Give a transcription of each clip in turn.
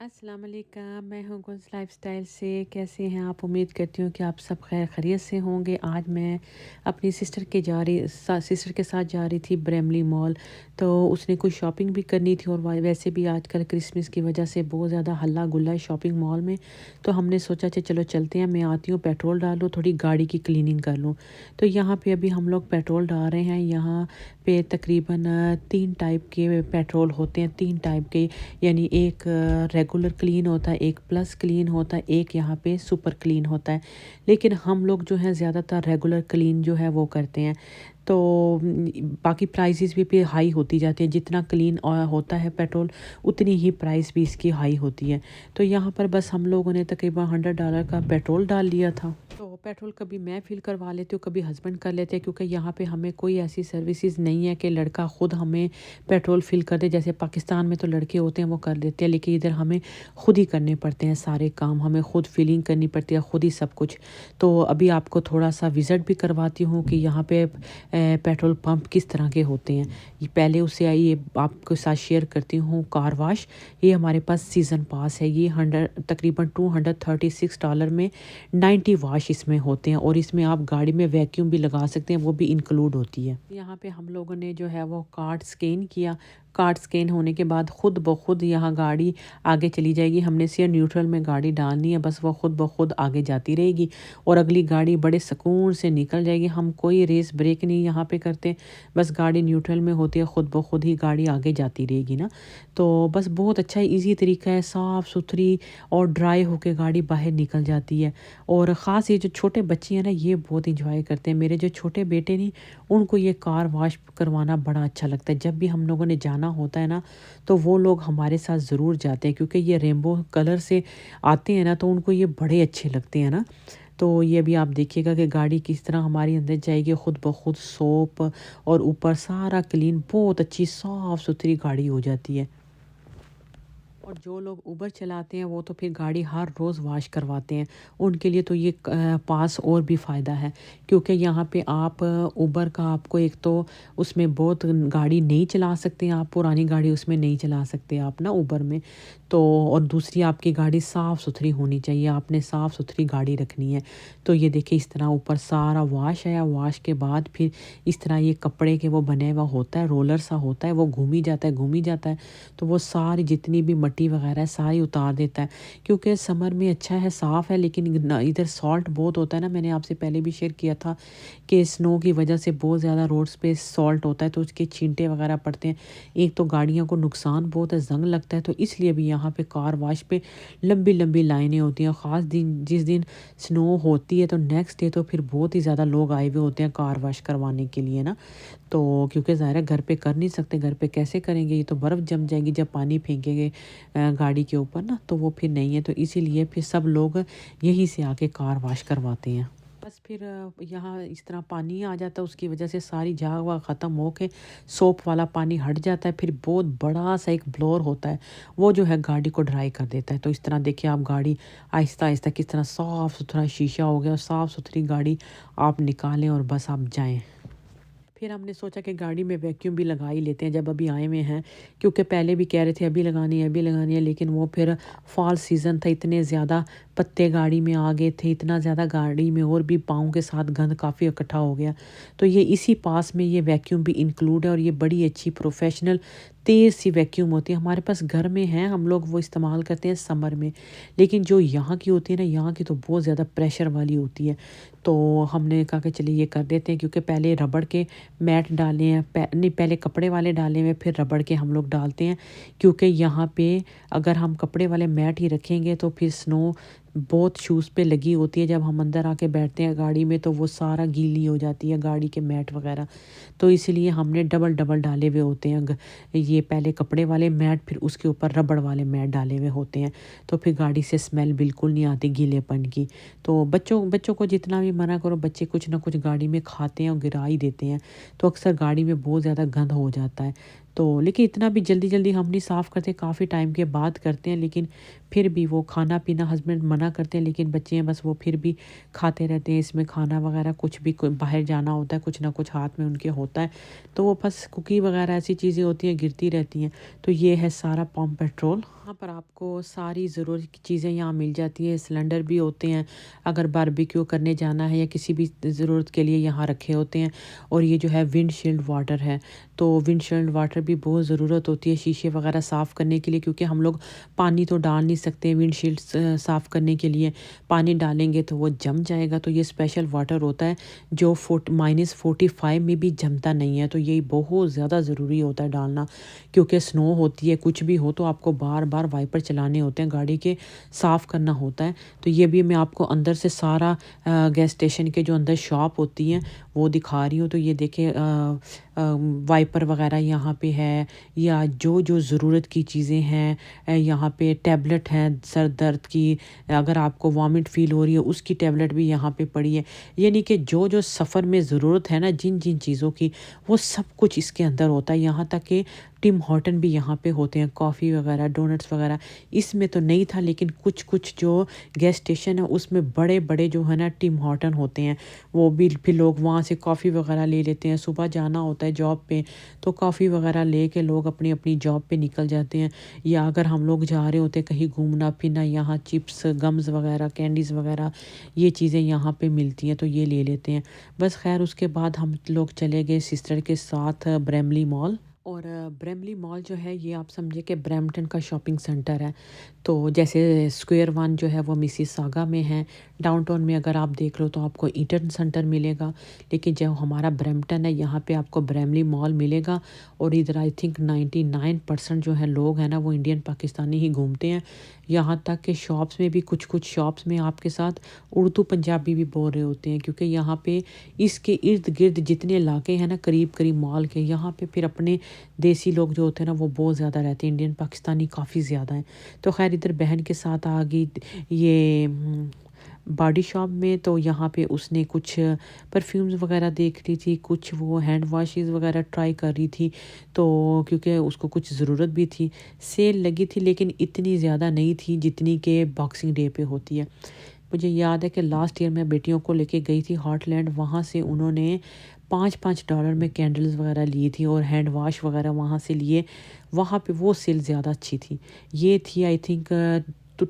अस्सलाम वालेकुम, मैं हूँ गुल्स लाइफ़स्टाइल से। कैसे हैं आप? उम्मीद करती हूँ कि आप सब खैर खैरियत से होंगे। आज मैं अपनी सिस्टर के साथ जा रही थी ब्रेमली मॉल। तो उसने कुछ शॉपिंग भी करनी थी और वैसे भी आजकल क्रिसमस की वजह से बहुत ज़्यादा हल्ला गुल्ला है शॉपिंग मॉल में। तो हमने सोचा चलो चलते हैं, मैं आती हूँ पेट्रोल डाल लूँ, थोड़ी गाड़ी की क्लीनिंग कर लूँ। तो यहाँ पे अभी हम लोग पेट्रोल डाल रहे हैं। यहाँ पे तकरीबन 3 टाइप के पेट्रोल होते हैं, 3 टाइप के, यानी एक रेगुलर क्लीन होता है, एक प्लस क्लीन होता है, एक यहाँ पे सुपर क्लीन होता है। लेकिन हम लोग जो हैं ज़्यादातर रेगुलर क्लीन जो है वो करते हैं। तो बाकी प्राइसेस भी हाई होती जाती हैं, जितना क्लीन होता है पेट्रोल उतनी ही प्राइस भी इसकी हाई होती है। तो यहाँ पर बस हम लोगों ने तकरीबन $100 का पेट्रोल डाल लिया था। तो पेट्रोल कभी मैं फिल करवा लेती हूँ, कभी हस्बैंड कर लेते हैं, क्योंकि यहाँ पे हमें कोई ऐसी सर्विसेज नहीं है कि लड़का खुद हमें पेट्रोल फिल कर दे। जैसे पाकिस्तान में तो लड़के होते हैं वो कर देते हैं, लेकिन इधर हमें खुद ही करने पड़ते हैं सारे काम, हमें खुद फिलिंग करनी पड़ती है, खुद ही सब कुछ। तो अभी आपको थोड़ा सा विज़िट भी करवाती हूँ कि यहाँ पे पेट्रोल पंप किस तरह के होते हैं। ये पहले उससे आई ये आपके साथ शेयर करती हूँ कार वाश। ये हमारे पास सीज़न पास है। ये तकरीबन $236 में 90 वाश इसमें होते हैं, और इसमें आप गाड़ी में वैक्यूम भी लगा सकते हैं, वो भी इंक्लूड होती है। यहाँ पे हम लोगों ने जो है वो कार्ड स्कैन किया। कार्ड स्कैन होने के बाद खुद ब खुद यहाँ गाड़ी आगे चली जाएगी। हमने सिर्फ न्यूट्रल में गाड़ी डालनी है, बस वो खुद ब खुद आगे जाती रहेगी और अगली गाड़ी बड़े सुकून से निकल जाएगी। हम कोई रेस ब्रेक नहीं यहाँ पे करते, बस गाड़ी न्यूट्रल में होती है, खुद ब खुद ही गाड़ी आगे जाती रहेगी ना। तो बस बहुत अच्छा ईजी तरीका है, साफ़ सुथरी और ड्राई होके गाड़ी बाहर निकल जाती है। और ख़ास ये जो छोटे बच्चे हैं ना, ये बहुत इंजॉय करते हैं। मेरे जो छोटे बेटे नहीं, उनको ये कार वॉश करवाना बड़ा अच्छा लगता है। जब भी हम लोगों ने जाना होता है ना, तो वो लोग हमारे साथ ज़रूर जाते हैं, क्योंकि ये रेनबो कलर से आते हैं ना, तो उनको ये बड़े अच्छे लगते हैं ना। तो ये भी आप देखिएगा कि गाड़ी किस तरह हमारी अंदर जाएगी, खुद ब खुद सोप और ऊपर सारा क्लीन, बहुत अच्छी साफ़ सुथरी गाड़ी हो जाती है। और जो लोग उबर चलाते हैं वो तो फिर गाड़ी हर रोज़ वॉश करवाते हैं। उनके लिए तो ये पास और भी फ़ायदा है, क्योंकि यहाँ पे आप उबर का आपको एक तो उसमें बहुत गाड़ी नहीं चला सकते हैं, आप पुरानी गाड़ी उसमें नहीं चला सकते आप ना उबर में। तो और दूसरी आपकी गाड़ी साफ़ सुथरी होनी चाहिए, आपने साफ़ सुथरी गाड़ी रखनी है। तो ये देखिए इस तरह ऊपर सारा वॉश है, वॉश के बाद फिर इस तरह ये कपड़े के वो बने हुआ होता है, रोलर सा होता है, वो घूमी जाता है घूमी जाता है। तो वो सारी जितनी भी मट्टी वगैरह है सारी उतार देता है। क्योंकि समर में अच्छा है, साफ़ है, लेकिन इधर सॉल्ट बहुत होता है ना। मैंने आपसे पहले भी शेयर किया था कि स्नो की वजह से बहुत ज़्यादा रोड्स पे सॉल्ट होता है, तो उसके छींटे वगैरह पड़ते हैं। एक तो गाड़ियों को नुकसान बहुत है, जंग लगता है, तो इसलिए भी यहाँ पे कार वाश पे लंबी लंबी लाइनें होती हैं। ख़ास दिन जिस दिन स्नो होती है तो नेक्स्ट डे तो फिर बहुत ही ज़्यादा लोग आए हुए होते हैं कार वाश करवाने के लिए ना। तो क्योंकि ज़ाहिर है घर पे कर नहीं सकते, घर पे कैसे करेंगे, ये तो बर्फ़ जम जाएगी जब पानी फेंकेंगे गाड़ी के ऊपर ना, तो वो फिर नहीं है। तो इसीलिए फिर सब लोग यहीं से आके कार वाश करवाते हैं। बस फिर यहाँ इस तरह पानी आ जाता है, उसकी वजह से सारी झाग वाग ख़त्म हो के सोप वाला पानी हट जाता है। फिर बहुत बड़ा सा एक ब्लोअर होता है, वो जो है गाड़ी को ड्राई कर देता है। तो इस तरह देखिए आप गाड़ी आहिस्ता आहिस्ता किस तरह साफ़ सुथरा शीशा हो गया और साफ़ सुथरी गाड़ी आप निकालें और बस आप जाएं। फिर हमने सोचा कि गाड़ी में वैक्यूम भी लगा ही लेते हैं जब अभी आए हुए हैं, क्योंकि पहले भी कह रहे थे अभी लगानी है अभी लगानी है, लेकिन वो फिर फॉल सीज़न था, इतने ज़्यादा पत्ते गाड़ी में आ गए थे, इतना ज़्यादा गाड़ी में और भी पाँव के साथ गंद काफ़ी इकट्ठा हो गया। तो ये इसी पास में ये वैक्यूम भी इंक्लूड है, और ये बड़ी अच्छी प्रोफेशनल तेज़ सी वैक्यूम होती है। हमारे पास घर में है, हम लोग वो इस्तेमाल करते हैं समर में, लेकिन जो यहाँ की होती है ना, यहाँ की तो बहुत ज़्यादा प्रेशर वाली होती है। तो हमने कहा कि चलिए ये कर देते हैं, क्योंकि पहले रबड़ के मैट डाले हैं, नहीं पहले कपड़े वाले डाले हुए फिर रबड़ के हम लोग डालते हैं। क्योंकि यहाँ पे अगर हम कपड़े वाले मैट ही रखेंगे तो फिर स्नो बहुत शूज़ पे लगी होती है, जब हम अंदर आके बैठते हैं गाड़ी में तो वो सारा गीली हो जाती है गाड़ी के मैट वगैरह। तो इसलिए हमने डबल डबल डाले हुए होते हैं, ये पहले कपड़े वाले मैट फिर उसके ऊपर रबड़ वाले मैट डाले हुए होते हैं। तो फिर गाड़ी से स्मेल बिल्कुल नहीं आती गीलेपन की। तो बच्चों बच्चों को जितना भी मना करो, बच्चे कुछ ना कुछ गाड़ी में खाते हैं और गिरा ही देते हैं, तो अक्सर गाड़ी में बहुत ज़्यादा गंद हो जाता है। तो लेकिन इतना भी जल्दी जल्दी हम नहीं साफ़ करते, काफ़ी टाइम के बाद करते हैं, लेकिन फिर भी वो खाना पीना हस्बैंड मना करते हैं, लेकिन बच्चे हैं बस वो फिर भी खाते रहते हैं। इसमें खाना वगैरह कुछ भी बाहर जाना होता है, कुछ ना कुछ हाथ में उनके होता है, तो वो बस कुकी वगैरह ऐसी चीज़ें होती हैं गिरती रहती हैं। तो ये है सारा पंप पेट्रोल। यहाँ पर आपको सारी ज़रूरत की चीज़ें यहाँ मिल जाती है। सिलेंडर भी होते हैं, अगर बारबेक्यू करने जाना है या किसी भी ज़रूरत के लिए यहाँ रखे होते हैं। और ये जो है विंडशील्ड वाटर है, तो विंडशील्ड वाटर भी बहुत ज़रूरत होती है शीशे वगैरह साफ़ करने के लिए, क्योंकि हम लोग पानी तो डाल नहीं सकते विंडशील्ड साफ़ करने के लिए। पानी डालेंगे तो वो जम जाएगा, तो ये स्पेशल वाटर होता है जो -45 में भी जमता नहीं है। तो ये बहुत ज़्यादा ज़रूरी होता है डालना, क्योंकि स्नो होती है, कुछ भी हो तो आपको बार बार वाइपर चलाने होते हैं गाड़ी के, साफ़ करना होता है। तो ये भी मैं आपको अंदर से सारा गैस स्टेशन के जो अंदर शॉप होती हैं वो दिखा रही हूँ। तो ये देखिए वाइपर वगैरह यहाँ पे है, या जो जो ज़रूरत की चीज़ें हैं यहाँ पे टैबलेट हैं सर दर्द की, अगर आपको वॉमिट फ़ील हो रही है उसकी टैबलेट भी यहाँ पे पड़ी है। यानी कि जो जो सफ़र में ज़रूरत है ना जिन जिन चीज़ों की, वो सब कुछ इसके अंदर होता है। यहाँ तक कि टिम हॉर्टन भी यहाँ पे होते हैं, कॉफ़ी वगैरह डोनट्स वगैरह। इसमें तो नहीं था, लेकिन कुछ कुछ जो गैस स्टेशन है उसमें बड़े बड़े जो है ना टिम हॉर्टन होते हैं, वो भी फिर लोग वहाँ से कॉफ़ी वगैरह ले लेते हैं। सुबह जाना होता है जॉब पे, तो कॉफ़ी वगैरह ले के लोग अपनी अपनी जॉब पे निकल जाते हैं। या अगर हम लोग जा रहे होते हैं कहीं घूमना फिरना, यहाँ चिप्स गम्स वगैरह कैंडीज़ वगैरह ये चीज़ें यहाँ पे मिलती हैं, तो ये ले लेते हैं। बस खैर उसके बाद हम लोग चले गए सिस्टर के साथ ब्रेमली मॉल। और ब्रेमली मॉल जो है ये आप समझिए कि ब्रैम्पटन का शॉपिंग सेंटर है। तो जैसे स्क्वायर वन जो है वो मिसिसागा में है, डाउनटाउन में अगर आप देख लो तो आपको ईटन सेंटर मिलेगा, लेकिन जो हमारा ब्रैम्पटन है यहाँ पे आपको ब्रेमली मॉल मिलेगा। और इधर आई थिंक 99% जो है लोग हैं ना वो इंडियन पाकिस्तानी ही घूमते हैं। यहाँ तक कि शॉप्स में भी कुछ कुछ शॉप्स में आपके साथ उर्दू पंजाबी भी बोल रहे होते हैं, क्योंकि यहाँ पे इसके इर्द गिर्द जितने इलाके हैं ना करीब करीब मॉल के, यहाँ पे फिर अपने देसी लोग जो होते हैं ना वो बहुत ज़्यादा रहते हैं, इंडियन पाकिस्तानी काफ़ी ज़्यादा हैं। तो खैर इधर बहन के साथ आ गई ये बॉडी शॉप में, तो यहाँ पे उसने कुछ परफ्यूम्स वगैरह देख रही थी, कुछ वो हैंड वॉशेस वगैरह ट्राई कर रही थी, तो क्योंकि उसको कुछ ज़रूरत भी थी। सेल लगी थी लेकिन इतनी ज़्यादा नहीं थी जितनी कि बॉक्सिंग डे पे होती है। मुझे याद है कि लास्ट ईयर मैं बेटियों को लेके गई थी हॉटलैंड, वहाँ से उन्होंने $5 में कैंडल्स वगैरह ली थी और हैंड वॉश वगैरह वहाँ से लिए। वहाँ पे वो सेल ज़्यादा अच्छी थी। ये थी आई थिंक तो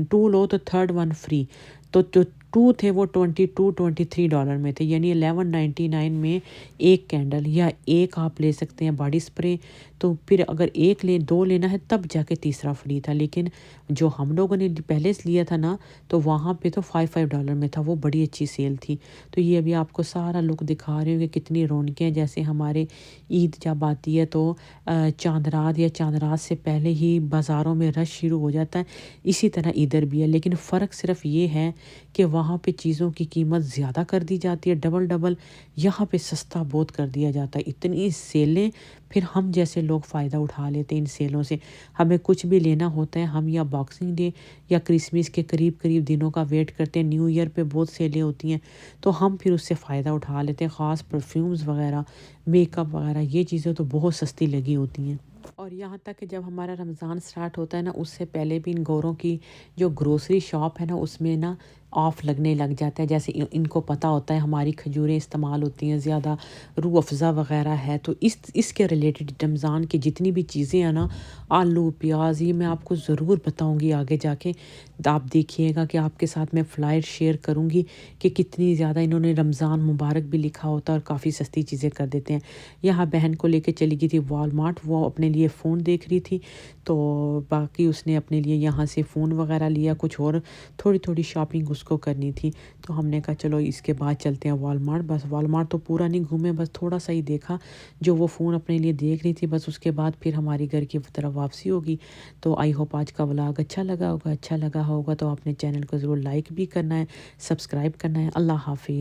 टू लो तो थर्ड वन फ्री। तो जो टू थे वो $22-23 में थे, यानी 11.99 में एक कैंडल, या एक आप ले सकते हैं बॉडी स्प्रे। तो फिर अगर एक ले दो लेना है तब जाके तीसरा फ्री था। लेकिन जो हम लोगों ने पहले से लिया था ना तो वहाँ पे तो $5 में था, वो बड़ी अच्छी सेल थी। तो ये अभी आपको सारा लुक दिखा रही हूँ कि कितनी रौनकें हैं। जैसे हमारे ईद जब आती है तो चांद रात या चांद रात से पहले ही बाज़ारों में रश शुरू हो जाता है, इसी तरह इधर भी है। लेकिन फ़र्क सिर्फ ये है कि वहाँ पे चीज़ों की कीमत ज़्यादा कर दी जाती है, डबल डबल। यहाँ पे सस्ता बहुत कर दिया जाता है। इतनी सेलें, फिर हम जैसे लोग फ़ायदा उठा लेते हैं इन सेलों से। हमें कुछ भी लेना होता है, हम या बॉक्सिंग डे या क्रिसमस के करीब करीब दिनों का वेट करते हैं, न्यू ईयर पे बहुत सेलें होती हैं, तो हम फिर उससे फ़ायदा उठा लेते हैं। ख़ास परफ्यूम्स वगैरह, मेकअप वगैरह, ये चीज़ें तो बहुत सस्ती लगी होती हैं। और यहाँ तक कि जब हमारा रमज़ान स्टार्ट होता है ना उससे पहले भी इन गोरों की जो ग्रोसरी शॉप है ना उसमें ना ऑफ़ लगने लग जाता है। जैसे इनको पता होता है हमारी खजूरें इस्तेमाल होती हैं ज़्यादा, रूह अफ़ज़ा वगैरह है, तो इसके रिलेटेड रमज़ान की जितनी भी चीज़ें हैं ना, आलू प्याज, ये मैं आपको ज़रूर बताऊँगी आगे जाके। आप देखिएगा कि आपके साथ मैं फ्लायर शेयर करूँगी कि कितनी ज़्यादा इन्होंने रमज़ान मुबारक भी लिखा होता है और काफ़ी सस्ती चीज़ें कर देते हैं। यहाँ बहन को लेके चली गई थी वॉलमार्ट, वो अपने लिए फ़ोन देख रही थी, तो बाकी उसने अपने लिए यहाँ से फ़ोन वगैरह लिया, कुछ और थोड़ी थोड़ी शॉपिंग उसको करनी थी। तो हमने कहा चलो इसके बाद चलते हैं वॉलमार्ट। बस वॉलमार्ट तो पूरा नहीं घूमे, बस थोड़ा सा ही देखा जो वो फ़ोन अपने लिए देख रही थी, बस उसके बाद फिर हमारी घर की तरफ वापसी होगी। तो आई होप आज का व्लॉग अच्छा लगा होगा। अच्छा लगा होगा तो अपने चैनल को ज़रूर लाइक भी करना है, सब्सक्राइब करना है। अल्लाह हाफिज़।